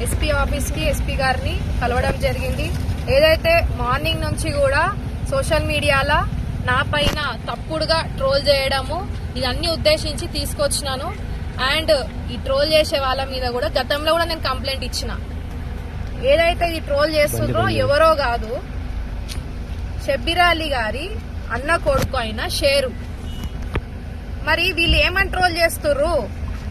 SP ఆఫీస్కి SP గారిని కలవడం జరిగింది. ఏదైతే మార్నింగ్ నుంచి కూడా సోషల్ మీడియాలో నా పైన తప్పుడుగా ట్రోల్ చేయడము ఇదన్నీ ఉద్దేశించి తీసుకొచ్చినాను. అండ్ ఈ ట్రోల్ చేసే వాళ్ళ మీద కూడా గతంలో కూడా నేను కంప్లైంట్ ఇచ్చిన. ఏదైతే ఈ ట్రోల్ చేస్తుండ్రో ఎవరో కాదు, షబ్బీర్ అలీ గారి అన్న కొడుకు అయిన షేరు. మరి వీళ్ళు ఏమని ట్రోల్ చేస్తుర్రు,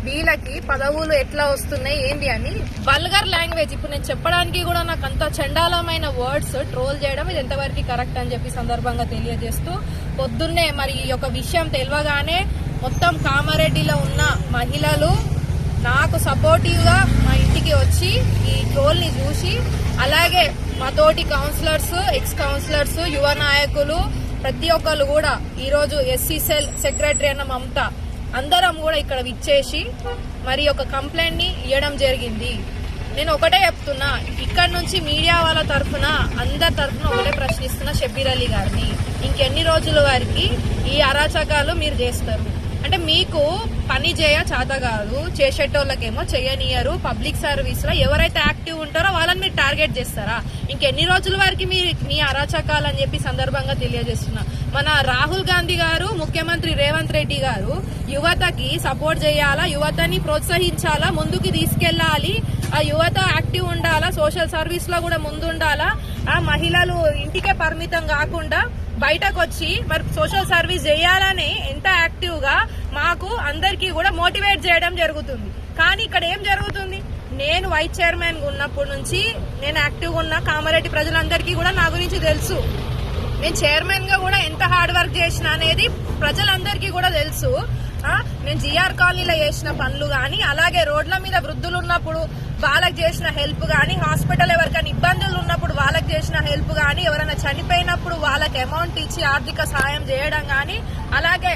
వీళ్ళకి పదవులు ఎట్లా వస్తున్నాయి ఏంటి అని వల్గర్ లాంగ్వేజ్. ఇప్పుడు నేను చెప్పడానికి కూడా నాకు అంత చండాలమైన వర్డ్స్ ట్రోల్ చేయడం ఇది ఎంతవరకు కరెక్ట్ అని చెప్పి సందర్భంగా తెలియజేస్తూ, పొద్దున్నే మరి ఈ యొక్క విషయం తెలియగానే మొత్తం కామారెడ్డిలో ఉన్న మహిళలు నాకు సపోర్టివ్ గా మా ఇంటికి వచ్చి ఈ ట్రోల్ ని చూసి, అలాగే మా తోటి కౌన్సిలర్స్, ఎక్స్ కౌన్సిలర్స్, యువ నాయకులు ప్రతి ఒక్కరు కూడా ఈరోజు ఎస్సీ సెల్ సెక్రటరీ అన్న మమత అందరం కూడా ఇక్కడ విచ్చేసి మరి ఒక కంప్లైంట్ ని ఇవ్వడం జరిగింది. నేను ఒకటే చెప్తున్నా, ఇక్కడ నుంచి మీడియా వాళ్ళ తరఫున అందరి తరఫున ఒకటే ప్రశ్నిస్తున్నా షబ్బీర్ అలీ గారిని, ఇంకెన్ని రోజుల వరకు ఈ అరాచకాలు మీరు చేస్తారు? అంటే మీకు పని చేయ చేత కాదు, చేసేటోళ్ళకేమో చేయనియరు. పబ్లిక్ సర్వీస్ లో ఎవరైతే యాక్టివ్ ఉంటారో వాళ్ళని మీరు టార్గెట్ చేస్తారా? ఇంకెన్ని రోజుల వరకు మీ అరాచకాలు అని చెప్పి సందర్భంగా తెలియజేస్తున్నా. మన రాహుల్ గాంధీ గారు, ముఖ్యమంత్రి రేవంత్ రెడ్డి గారు యువతకి సపోర్ట్ చేయాలా, యువతని ప్రోత్సహించాలా, ముందుకు తీసుకెళ్లాలి, ఆ యువత యాక్టివ్ ఉండాలా, సోషల్ సర్వీస్ లో కూడా ముందుండాలా, ఆ మహిళలు ఇంటికే పరిమితం కాకుండా బయటకు వచ్చి మరి సోషల్ సర్వీస్ చేయాలని ఎంత యాక్టివ్ గా మాకు అందరికీ కూడా మోటివేట్ చేయడం జరుగుతుంది. కానీ ఇక్కడ ఏం జరుగుతుంది, నేను వైస్ చైర్మన్ ఉన్నప్పటి నుంచి నేను యాక్టివ్ గా ఉన్న కామారెడ్డి ప్రజలందరికీ కూడా నా గురించి తెలుసు. నేను చైర్మన్ గా కూడా ఎంత హార్డ్ వర్క్ చేసిన అనేది ప్రజలందరికీ కూడా తెలుసు. నేను జిఆర్ కాలనీలో చేసిన పనులు గాని, అలాగే రోడ్ల మీద వృద్ధులు ఉన్నప్పుడు వాళ్ళకి చేసిన హెల్ప్ గాని, హాస్పిటల్ ఎవరికైనా ఇబ్బందులు ఉన్నప్పుడు వాళ్ళకి చేసిన హెల్ప్ గాని, ఎవరైనా చనిపోయినప్పుడు వాళ్ళకి అమౌంట్ ఇచ్చి ఆర్థిక సహాయం చేయడం గాని, అలాగే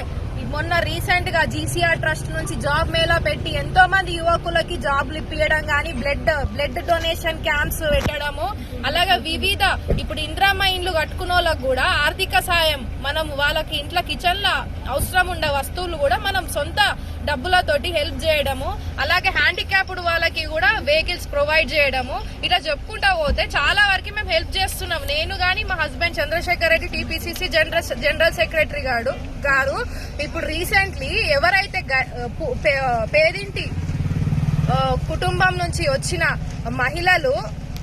మొన్న రీసెంట్ గా జీసీఆర్ ట్రస్ట్ నుంచి జాబ్ మేళా పెట్టి ఎంతో మంది యువకులకి జాబ్లు ఇప్పించడం గానీ, బ్లడ్ డొనేషన్ క్యాంప్స్ పెట్టడము, అలాగే వివిధ ఇప్పుడు ఇందిరమ్మ ఇండ్లు కట్టుకున్న వాళ్ళకి కూడా ఆర్థిక సాయం, మనం వాళ్ళకి ఇంట్లో కిచెన్ లో అవసరం ఉండే వస్తువులు కూడా మనం సొంత డబ్బులతోటి హెల్ప్ చేయడము, అలాగే హ్యాండిక్యాప్డ్ వాళ్ళకి కూడా వెహికల్స్ ప్రొవైడ్ చేయడము, ఇట్లా చెప్పుకుంటా పోతే చాలా వరకు మేము హెల్ప్ చేస్తున్నాం. నేను గానీ మా husband Chandrashekar Reddy TPCC general secretary గారు ఇప్పుడు రీసెంట్లీ ఎవరైతే పేదింటి కుటుంబం నుంచి వచ్చిన మహిళలు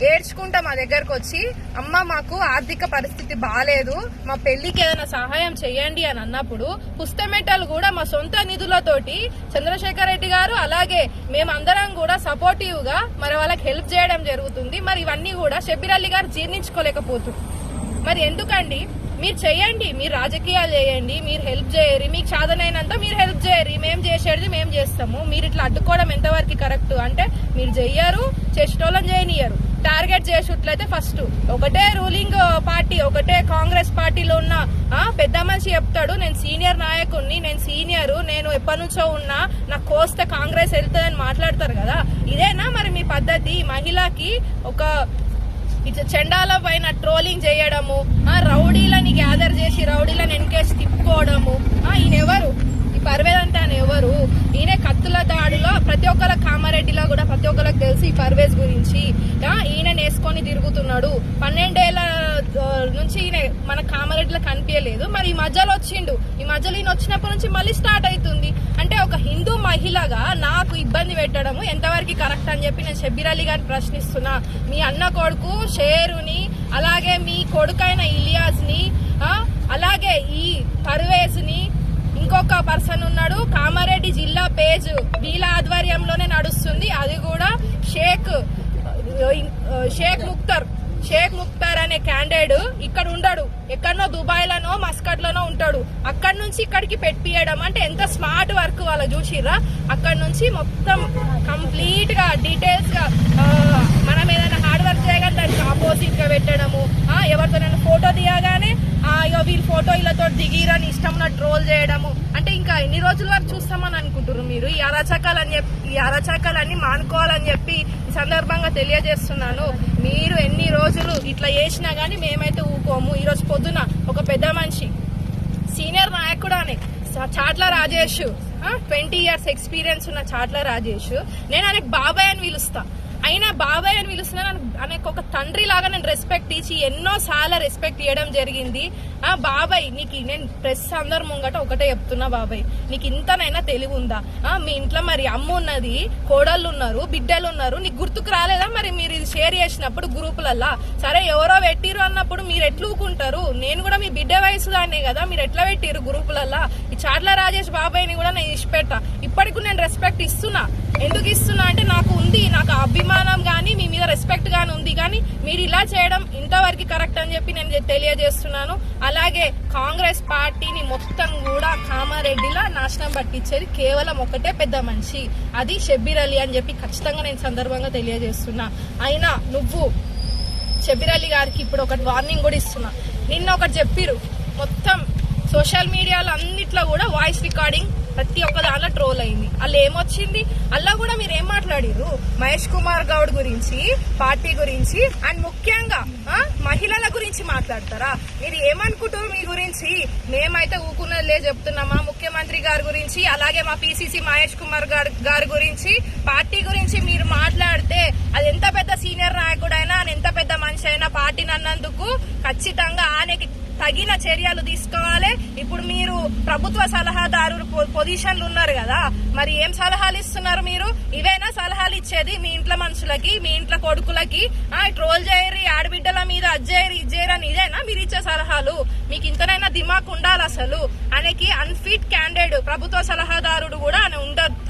ఏడ్చుకుంటా మా దగ్గరకు వచ్చి, అమ్మ మాకు ఆర్థిక పరిస్థితి బాగాలేదు, మా పెళ్లికి ఏదైనా సహాయం చేయండి అని అన్నప్పుడు పుస్తమెట్టలు కూడా మా సొంత నిధులతోటి చంద్రశేఖర్ రెడ్డి గారు అలాగే మేమందరం కూడా సపోర్టివ్ గా మరి వాళ్ళకి హెల్ప్ చేయడం జరుగుతుంది. మరి ఇవన్నీ కూడా షబ్బీర్ అలీ గారు జీర్ణించుకోలేకపోతున్నారు. మరి ఎందుకండి? మీరు చెయ్యండి, మీరు రాజకీయాలు చేయండి, మీరు హెల్ప్ చేయరు, మీకు సాధనైనంత మీరు హెల్ప్ చేయరు, మేము చేసేది మేము చేస్తాము. మీరు ఇట్లా అడ్డుకోవడం ఎంతవరకు కరెక్ట్? అంటే మీరు చెయ్యరు, చేసేటోళ్ళని చేయనియరు. టార్గెట్ చేసేట్లయితే ఫస్ట్ ఒకటే రూలింగ్ పార్టీ, ఒకటే కాంగ్రెస్ పార్టీలో ఉన్న పెద్ద మనిషి చెప్తాడు, నేను సీనియర్ నాయకుడిని, నేను సీనియర్, నేను ఎప్పటి నుంచో ఉన్నా, నాకు కోస్తే కాంగ్రెస్ వెళ్తుందని మాట్లాడతారు కదా. ఇదేనా మరి మీ పద్ధతి? మహిళకి ఒక చెండాల పైన ట్రోలింగ్ చేయడము, రౌడీలని గ్యాదర్ చేసి రౌడీలను ఎన్కేసి తిప్పుకోవడము. ఈయన ఎవరు? ఈ పర్వేజ్ అంటే ఆయన ఎవరు? ఈయన కత్తుల దాడిలో ప్రతి ఒక్కళ్ళ కామారెడ్డిలో కూడా ప్రతి ఒక్కరికి తెలుసు ఈ పర్వేజ్ గురించి. ఈయన వేసుకొని తిరుగుతున్నాడు. 12 ఏళ్ల నుంచి ఈయన మన కామారెడ్డిలో కనిపించలేదు. మరి ఈ మధ్యలో వచ్చిండు. ఈ మధ్యలో ఈయన వచ్చినప్పటి నుంచి మళ్ళీ స్టార్ట్ అవుతుంది. అంటే ఒక హిందూ మహిళగా నాకు ఇబ్బంది పెట్టడము ఎంతవరకు కరెక్ట్ అని చెప్పి నేను షబ్బీర్ అలీ గారిని ప్రశ్నిస్తున్నా. మీ అన్న కొడుకు షేరుని, అలాగే మీ కొడుకైన ఇలియాస్ ని, అలాగే ఈ పర్వేజ్ ని, ఇంకొక పర్సన్ ఉన్నాడు, కామారెడ్డి జిల్లా పేజ్ వీళ్ళ ఆధ్వర్యంలోనే నడుస్తుంది. అది కూడా షేక్ ముక్తార్ అనే క్యాండిడేట్ ఇక్కడ ఉండడు, ఎక్కడనో దుబాయ్ లోనో మస్కట్ లోనో ఉంటాడు. అక్కడ నుంచి ఇక్కడికి పెట్టియడం అంటే ఎంత స్మార్ట్ వర్క్ వాళ్ళు చూసిర్రా. అక్కడ నుంచి మొత్తం కంప్లీట్ గా డీటెయిల్స్ గా మనం ఏదైనా హార్డ్ వర్క్ చేయగానే దానికి ఆపోజిట్ గా పెట్టడము, ఎవరితోనైనా ఫోటో తీయగానే వీళ్ళ ఫోటో ఇళ్ళతో దిగిరని ఇష్టం ట్రోల్ చేయడము. అంటే ఇంకా ఎన్ని రోజుల వరకు చూస్తామని అనుకుంటున్నారు మీరు? ఈ అరాచకాలన్నీ మానుకోవాలని చెప్పి ఈ సందర్భంగా తెలియజేస్తున్నాను. మీరు ఎన్ని రోజులు ఇట్లా చేసినా గానీ మేమైతే ఊకోము. ఈరోజు పొద్దున ఒక పెద్ద మనిషి, సీనియర్ నాయకుడు అనే చాట్ల రాజేష్, 20 years ఎక్స్పీరియన్స్ ఉన్న చాట్ల రాజేష్, నేను ఆయనకు బాబాయ్ అని పిలుస్తా. అయినా బాబాయ్ అని పిలుస్తున్నాను అనే ఒక తండ్రి లాగా నేను రెస్పెక్ట్ ఇచ్చి ఎన్నోసార్లు రెస్పెక్ట్ ఇవ్వడం జరిగింది. బాబాయ్ నీకు నేను ప్రెస్ అందరు ముంగట ఒకటే చెప్తున్నా, బాబాయ్ నీకు ఇంతనైనా తెలివి ఉందా? మీ ఇంట్లో మరి అమ్మ ఉన్నది, కోడళ్ళు ఉన్నారు, బిడ్డలు ఉన్నారు, నీకు గుర్తుకు రాలేదా? మరి మీరు ఇది షేర్ చేసినప్పుడు గ్రూపులల్లా సరే ఎవరో పెట్టిరు అన్నప్పుడు మీరు ఎట్లా ఊకుంటారు? నేను కూడా మీ బిడ్డ వయసు దాన్నే కదా, మీరు ఎట్లా పెట్టిరు గ్రూపులల్లా? ఈ చాట్ల రాజేష్ బాబాయ్ని కూడా నేను ఇచ్చిపెట్టా. ఇప్పటికి నేను రెస్పెక్ట్ ఇస్తున్నా. ఎందుకు ఇస్తున్నా అంటే నాకు ఉంది, నాకు అభిమానం గానీ మీ మీద రెస్పెక్ట్ గానీ ఉంది. కానీ మీరు ఇలా చేయడం ఇంతవరకు కరెక్ట్ అని చెప్పి నేను తెలియజేస్తున్నాను. అలాగే కాంగ్రెస్ పార్టీని మొత్తం కూడా కామారెడ్డిలా నాశనం పట్టించేది కేవలం ఒకటే పెద్ద మనిషి, అది షబ్బీర్ అలీ అని చెప్పి ఖచ్చితంగా నేను సందర్భంగా తెలియజేస్తున్నా. అయినా నువ్వు షబ్బీర్ అలీ గారికి ఇప్పుడు ఒకటి వార్నింగ్ కూడా ఇస్తున్నా. నిన్న ఒకటి చెప్పిరు, మొత్తం సోషల్ మీడియాలో అన్నిట్లో కూడా వాయిస్ రికార్డింగ్ ప్రతి ఒక్క దాంట్లో ట్రోల్ అయింది. అలా ఏమొచ్చింది? అలా కూడా మీరు ఏం మాట్లాడిరు? మహేష్ కుమార్ గౌడ్ గురించి, పార్టీ గురించి, అండ్ ముఖ్యంగా మహిళల గురించి మాట్లాడతారా? మీరు ఏమనుకుంటారు మీ గురించి? మేమైతే ఊకున్నదిలే చెప్తున్నామా ముఖ్యమంత్రి గారి గురించి, అలాగే మా పిసిసి మహేష్ కుమార్ గారి గురించి, పార్టీ గురించి మీరు మాట్లాడితే అది ఎంత పెద్ద సీనియర్ నాయకుడైనా, ఎంత పెద్ద మనిషి అయినా పార్టీని అన్నందుకు ఖచ్చితంగా ఆయనకి తగిన చర్యలు తీసుకోవాలి. ఇప్పుడు మీరు ప్రభుత్వ సలహాదారు పొజిషన్లు ఉన్నారు కదా, మరి ఏం సలహాలు ఇస్తున్నారు మీరు? ఇవేనా సలహాలు ఇచ్చేది మీ ఇంట్లో మనుషులకి, మీ ఇంట్లో కొడుకులకి? ట్రోల్ చేయరు, ఆడబిడ్డల మీద అజ్జేయరు, ఇజ్జేయరని ఇదేనా మీరు ఇచ్చే సలహాలు? మీకు ఇంతనైనా దిమాక్ ఉండాలి. అసలు ఆయనకి అన్ఫిట్ క్యాండిడేట్ ప్రభుత్వ సలహాదారుడు కూడా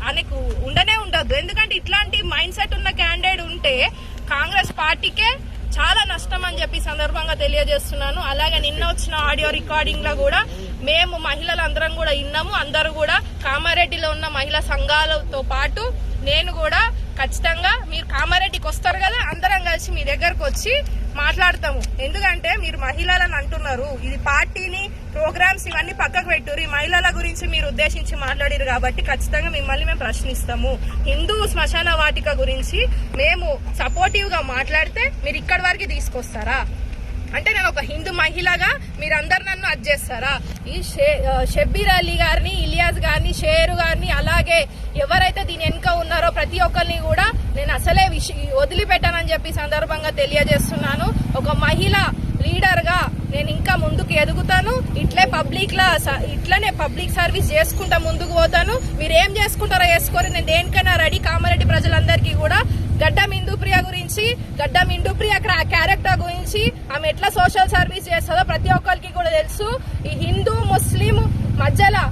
ఆయనకు ఉండనే ఉండద్దు. ఎందుకంటే ఇట్లాంటి మైండ్ సెట్ ఉన్న క్యాండిడేట్ ఉంటే కాంగ్రెస్ పార్టీకే చాలా నష్టం అని చెప్పి సందర్భంగా తెలియజేస్తున్నాను. అలాగే నిన్న వచ్చిన ఆడియో రికార్డింగ్ లో కూడా మేము మహిళలందరం కూడా విన్నాము. అందరూ కూడా కామారెడ్డిలో ఉన్న మహిళా సంఘాలతో పాటు నేను కూడా ఖచ్చితంగా మీరు కామారెడ్డికి వస్తారు కదా, అందరం కలిసి మీ దగ్గరకు వచ్చి మాట్లాడతాము. ఎందుకంటే మీరు మహిళలను అంటున్నారు, ఇది పార్టీని ప్రోగ్రామ్స్ ఇవన్నీ పక్కకు పెట్టురు, ఈ మహిళల గురించి మీరు ఉద్దేశించి మాట్లాడారు కాబట్టి ఖచ్చితంగా మిమ్మల్ని మేము ప్రశ్నిస్తాము. హిందూ శ్మశాన వాటిక గురించి మేము సపోర్టివ్ గా మాట్లాడితే మీరు ఇక్కడి వరకు తీసుకొస్తారా? అంటే నేను ఒక హిందూ మహిళగా మీరందరు నన్ను అడ్జేస్తారా? ఈ షబ్బీర్ అలీ గారిని, ఇలియాస్ గారిని, షేరు గారిని, అలాగే ఎవరైతే దీని వెనుక ఉన్నారో ప్రతి ఒక్కరిని కూడా నేను అసలే వదిలిపెట్టానని చెప్పి సందర్భంగా తెలియజేస్తున్నాను. ఒక మహిళ లీడర్ గా నేను ఇంకా ముందుకు ఎదుగుతాను. ఇట్లనే పబ్లిక్ సర్వీస్ చేసుకుంటా ముందుకు పోతాను. మీరు ఏం చేసుకుంటారో చేసుకోరు, నేను దేనికైనా రెడీ. కామారెడ్డి ప్రజలందరికీ కూడా గడ్డం ఇందుప్రియ గురించి, గడ్డం ఇందుప్రియ క్యారెక్టర్ గురించి, ఆమె ఎట్లా సోషల్ సర్వీస్ చేస్తుందో ప్రతి ఒక్కరికి కూడా తెలుసు. ఈ హిందూ ముస్లిం మధ్యలో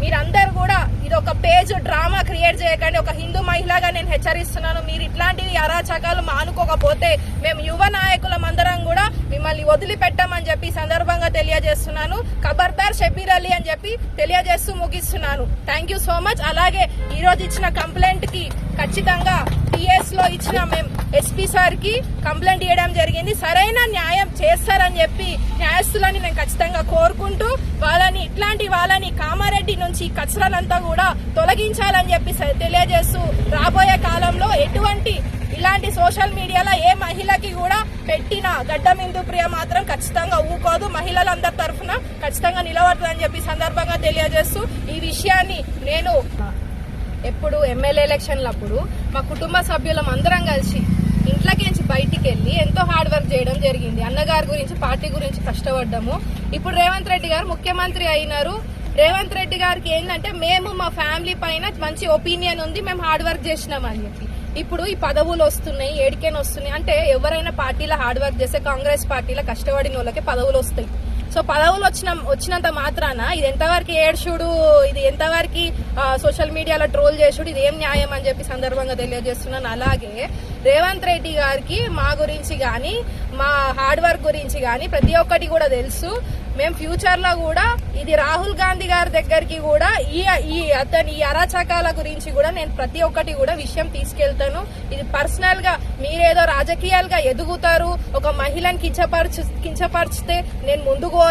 మీరందరూ కూడా ఇది ఒక పేజ్ డ్రామా క్రియేట్ చేయకండి. ఒక హిందూ మహిళగా నేను హెచ్చరిస్తున్నాను. మీరు ఇట్లాంటివి అరాచకాలు మానుకోకపోతే మేము యువ నాయకులం అందరం కూడా మిమ్మల్ని వదిలిపెట్టామని చెప్పి సందర్భంగా తెలియజేస్తున్నాను. ఖబర్దార్ షబ్బీర్ అలీ అని చెప్పి తెలియజేస్తూ ముగిస్తున్నాను. Thank you so much. అలాగే ఈ రోజు ఇచ్చిన కంప్లైంట్ కి ఖచ్చితంగా టీఎస్ లో ఇచ్చిన మేము ఎస్పీ సార్ కి కంప్లైంట్ ఇవ్వడం జరిగింది. సరైన న్యాయం చేస్తారని చెప్పి న్యాయస్తులని నేను ఖచ్చితంగా కోరుకుంటూ ఇట్లాంటి వాళ్ళని కామారెడ్డి నుంచి కచరాలంతా కూడా తొలగించాలని చెప్పి తెలియజేస్తూ రాబోయే కాలంలో ఇలాంటి సోషల్ మీడియాలో ఏ మహిళకి కూడా పెట్టిన గడ్డం ఇందుప్రియ మాత్రం ఖచ్చితంగా ఊకోదు. మహిళలందరి తరఫున ఖచ్చితంగా నిలబడుతుందని చెప్పి సందర్భంగా తెలియజేస్తూ ఈ విషయాన్ని నేను ఎప్పుడు ఎమ్మెల్యే ఎలక్షన్లప్పుడు మా కుటుంబ సభ్యులం అందరం కలిసి ఇంట్లోకించి బయటికి వెళ్ళి ఎంతో హార్డ్ వర్క్ చేయడం జరిగింది. అన్నగారి గురించి, పార్టీ గురించి కష్టపడ్డాము. ఇప్పుడు రేవంత్ రెడ్డి గారు ముఖ్యమంత్రి అయినారు. రేవంత్ రెడ్డి గారికి ఏంటంటే మేము మా ఫ్యామిలీ పైన మంచి ఒపీనియన్ ఉంది, మేము హార్డ్ వర్క్ చేసినామని చెప్పి ఇప్పుడు ఈ పదవులు వస్తున్నాయి, ఏడికేనా వస్తున్నాయి అంటే ఎవరైనా పార్టీలో హార్డ్ వర్క్ చేస్తే కాంగ్రెస్ పార్టీలో కష్టపడిన వాళ్ళకి పదవులు వస్తాయి. సో పదవులు వచ్చినంత మాత్రాన ఇది ఎంతవరకు ఏడ్చుడు, ఇది ఎంతవరకు సోషల్ మీడియాలో ట్రోల్ చేసుడు, ఇది ఏం న్యాయం అని చెప్పి సందర్భంగా తెలియజేస్తున్నాను. అలాగే రేవంత్ రెడ్డి గారికి మా గురించి కానీ, మా హార్డ్ వర్క్ గురించి కానీ ప్రతి ఒక్కటి కూడా తెలుసు. మేము ఫ్యూచర్ లో కూడా ఇది రాహుల్ గాంధీ గారి దగ్గరికి కూడా ఈ అరాచకాల గురించి కూడా నేను ప్రతి ఒక్కటి కూడా విషయం తీసుకెళ్తాను. ఇది పర్సనల్ గా మీరేదో రాజకీయాలుగా ఎదుగుతారు, ఒక మహిళని కించపరిచితే నేను ముందుకు పోతా.